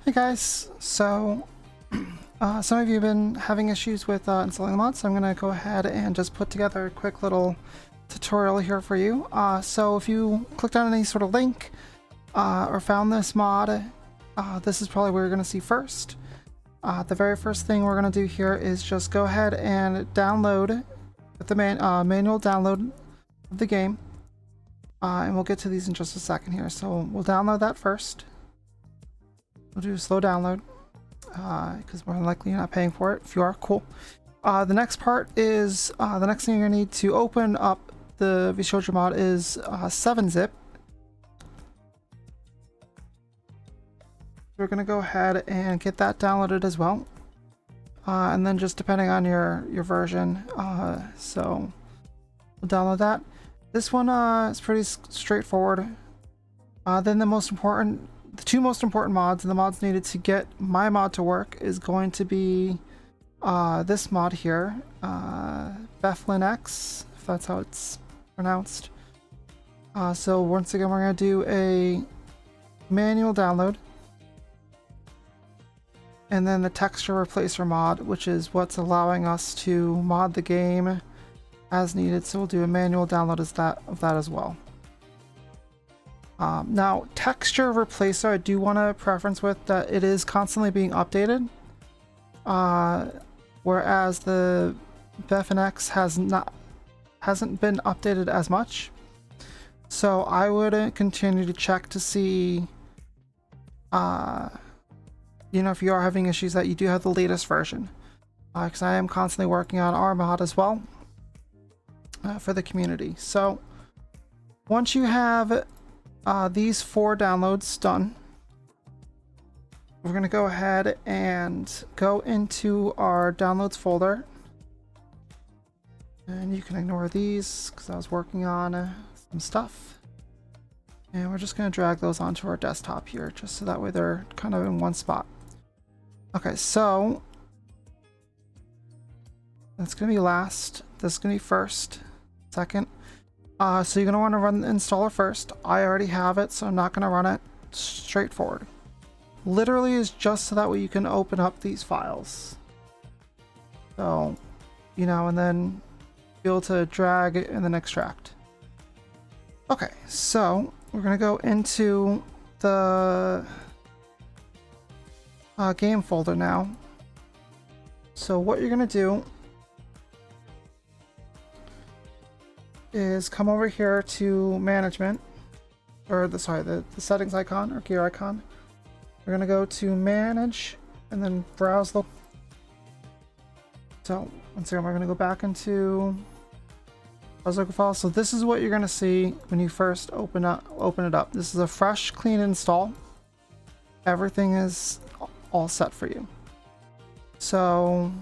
Hey guys, so some of you have been having issues with installing the mod, so I'm going to go ahead and just put together a quick little tutorial here for you. So if you clicked on any sort of link or found this mod, this is probably what you're going to see first. The very first thing we're going to do here is just go ahead and download the manual download of the game. And we'll get to these in just a second here. So we'll download that first. We'll do a slow download because more than likely you're not paying for it. If you are, cool. The next part is the next thing you're gonna need to open up the Vshojo mod is 7-zip. We're gonna go ahead and get that downloaded as well, and then just depending on your version, so we'll download that. This one is pretty straightforward. Then the two most important mods, and the mods needed to get my mod to work, is going to be this mod here, X, if that's how it's pronounced. So once again, we're going to do a manual download. And then the texture replacer mod, which is what's allowing us to mod the game as needed. So we'll do a manual download of that as well. Now, texture replacer, I do want to preference with that it is constantly being updated, whereas the X hasn't been updated as much. So I would continue to check to see, if you are having issues, that you do have the latest version, because I am constantly working on our mod as well for the community. So once you have these 4 downloads done, we're going to go ahead and go into our downloads folder, and you can ignore these because I was working on some stuff, and we're just going to drag those onto our desktop here just so that way they're kind of in one spot. Okay, so that's going to be last, this is going to be first, second. So you're going to want to run the installer first. I already have it, so I'm not going to run it. Straightforward. Literally is just so that way you can open up these files. So, and then be able to drag it and then extract. Okay, so we're going to go into the game folder now. So what you're going to do is come over here to management, or the settings icon or gear icon. We're gonna go to manage and then browse the. So once again, we're gonna go back into browse local files. So this is what you're gonna see when you first open it up. This is a fresh, clean install. Everything is all set for you. So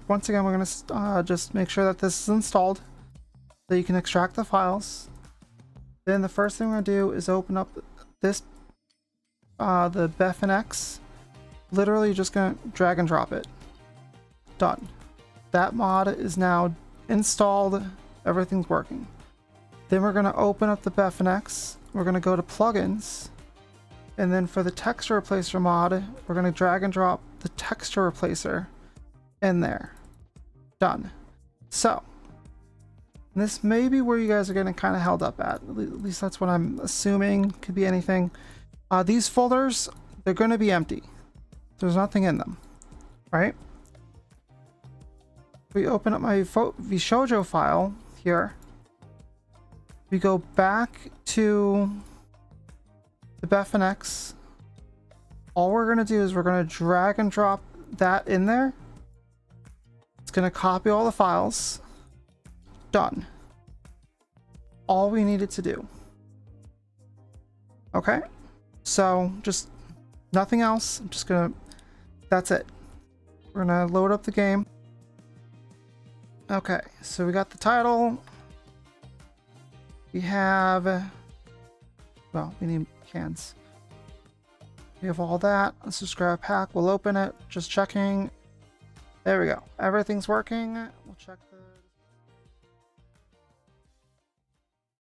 once again, we're going to just make sure that this is installed so you can extract the files. Then the first thing we're going to do is open up this, the X. Literally just going to drag and drop it. Done. That mod is now installed. Everything's working. Then we're going to open up the X. We're going to go to plugins. And then for the texture replacer mod, we're going to drag and drop the texture replacer in there. Done. So this may be where you guys are getting kind of held up at least that's what I'm assuming. Could be anything. These folders, they're going to be empty. There's nothing in them, right? We open up my Vshojo file here. We go back to the X. All we're going to do is we're going to drag and drop that in there. It's going to copy all the files. Done. All we needed to do. Okay, so just nothing else. I'm just gonna, that's it. We're gonna load up the game. Okay, so we got the title. We have, well, we need cans. We have all that. Let's just grab a pack. We'll open it. Just checking. There we go. Everything's working. We'll check the